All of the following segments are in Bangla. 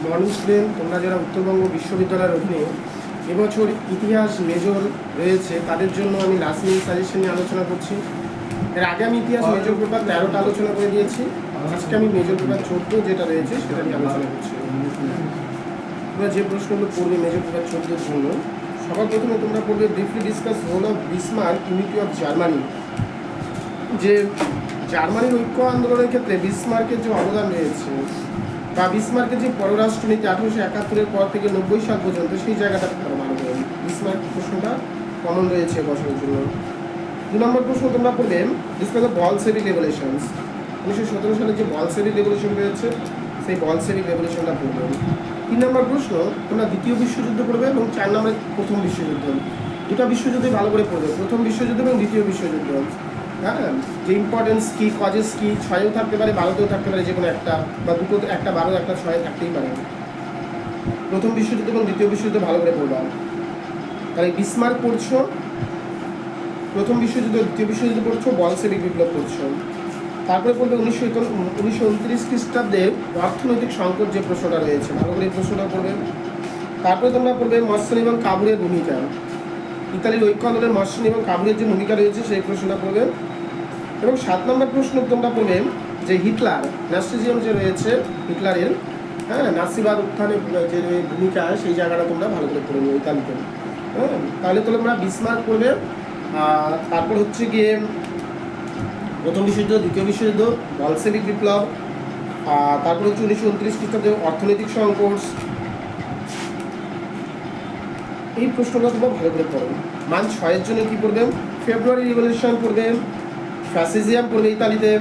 মর্নিং স্টুডেন্ট, তোমরা যারা উত্তরবঙ্গ বিশ্ববিদ্যালয়ের অধীনে এবছর ইতিহাস মেজর রয়েছে তাদের জন্য আমি লাস্ট মিনিট সাজেশন নিয়ে আলোচনা করছি। এর আগে আমি ইতিহাস মেজর পেপার 13টা আলোচনা করে দিয়েছি। আজকে আমি মেজর পেপার 14 যেটা রয়েছে সেটা নিয়ে আলোচনা করছি। তোমরা যে প্রশ্নগুলো পড়বে মেজর পেপার 14 জন্য, সবার প্রথমে তোমরা পড়বে briefly discuss role of Bismarck unity of Germany. যে জার্মানির ঐক্য আন্দোলনের ক্ষেত্রে বিসমার্কের যে অবদান রয়েছে বা বিসমার্কের যে পররাষ্ট্রনীতি 1871-এর পর থেকে 90 সাল পর্যন্ত, সেই জায়গাটা ভালো করে বিসমার্ক প্রশ্নটা কমন রয়েছে বছরের জন্য। 2 নম্বর প্রশ্ন তোমরা পড়বে ডিসকাস অফ বলশেভিক রেভলিউশনস। 1917 সালে যে বলশেভিক রেভলিউশন রয়েছে সেই বলশেভিক রেভলিউশনটা পড়বে। 3 নম্বর প্রশ্ন তোমরা দ্বিতীয় বিশ্বযুদ্ধ পড়বে এবং 4 নম্বরে প্রথম বিশ্বযুদ্ধ। দুটো বিশ্বযুদ্ধে ভালো করে পড়বে, প্রথম বিশ্বযুদ্ধ এবং দ্বিতীয় বিশ্বযুদ্ধ। হ্যাঁ, যে ইম্পর্টেন্স কী, কজেস কী, 6-ও থাকতে পারে, 12-তেও থাকতে পারে, যে কোনো একটা বা দুটো, একটা 12 একটা 6 থাকতেই পারে। প্রথম বিশ্বযুদ্ধ এবং দ্বিতীয় বিশ্বযুদ্ধ ভালো করে পড়বা। তাহলে বিসমার্ক পড়ছো, প্রথম বিশ্বযুদ্ধ দ্বিতীয় বিশ্বযুদ্ধ পড়ছো, বলশেভিক বিপ্লব পড়ছো। তারপরে পড়বে 1929 খ্রিস্টাব্দে অর্থনৈতিক সংকট যে প্রশ্নটা রয়েছে, ভালো করে এই প্রশ্নটা পড়বে। তারপরে তোমরা পড়বে মসলিন এবং কাবুরের ভূমিকা। ইতালির ঐক্য আন্দোলনের মসলিন এবং কাবুরের যে ভূমিকা রয়েছে সেই প্রশ্নটা পড়বে। এবং 7 নম্বর প্রশ্ন তোমরা পড়বে যে হিটলার ন্যাশনালিজম যে রয়েছে, হিটলারের নাসিবাদ উত্থানে যে ভূমিকা, সেই জায়গাটা তোমরা ভালো করে পড়ে নিও ইতালিতে। তাহলে তোমরা বিসমার্ক পড়বে। তারপর হচ্ছে গিয়ে প্রথম বিশ্বযুদ্ধ, দ্বিতীয় বিশ্বযুদ্ধ, বলশেভিক বিপ্লব, তারপর হচ্ছে 1929 খ্রিস্টাব্দে অর্থনৈতিক সংকট। এই প্রশ্নটা তোমরা ভালো করে পড়ো। মান 6-এর জন্য কী পড়বে? ফেব্রুয়ারি রিভলিউশন পড়বে, ফ্যাসিজিয়াম পড়বে ইতালিতে,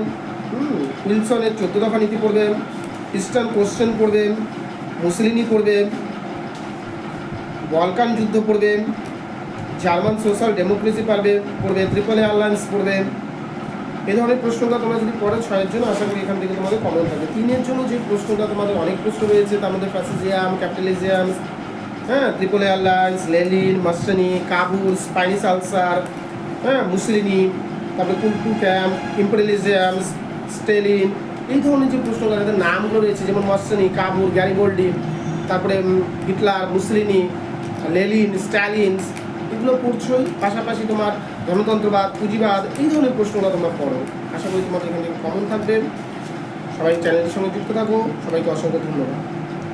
উইলসনের 14 দফা নীতি পড়বে, ইস্টার্ন কোশ্চেন পড়বে, মুসলিনি পড়বে, বলকান যুদ্ধ পড়বে, জার্মান সোশ্যাল ডেমোক্রেসি পড়বে, ত্রিপল অ্যালায়েন্স পড়বে। এই ধরনের প্রশ্নটা তোমরা যদি পড়ো 6-এর জন্য, আশা করি এখান থেকে তোমাদের কমন থাকবে। 3-এর জন্য যে প্রশ্নটা তোমাদের অনেক প্রশ্ন রয়েছে, তার মধ্যে fascism, capitalism, triple alliance, Lenin, মাস্টানি, কাবুল, স্পাইনিশ আলসার, মুসলিনি, তারপরে কুলটু ক্যাম্প, ইম্পেরিয়ালিজম, স্টেলিন, এই ধরনের যে প্রশ্নগুলো তাদের নামগুলো রয়েছে, যেমন মাস্টানি, কাবুল, গ্যারিবোল্ডি, তারপরে হিটলার, মুসলিনি, লেনিন, স্ট্যালিন, এগুলো পড়ছোই। পাশাপাশি তোমার গণতন্ত্রবাদ, পুঁজিবাদ, এই ধরনের প্রশ্নগুলো তোমরা পড়ো। আশা করি তোমাদের এখান থেকে কমন থাকবে। সবাই চ্যানেলের সঙ্গে যুক্ত থাকো। সবাইকে অসংখ্য ধন্যবাদ।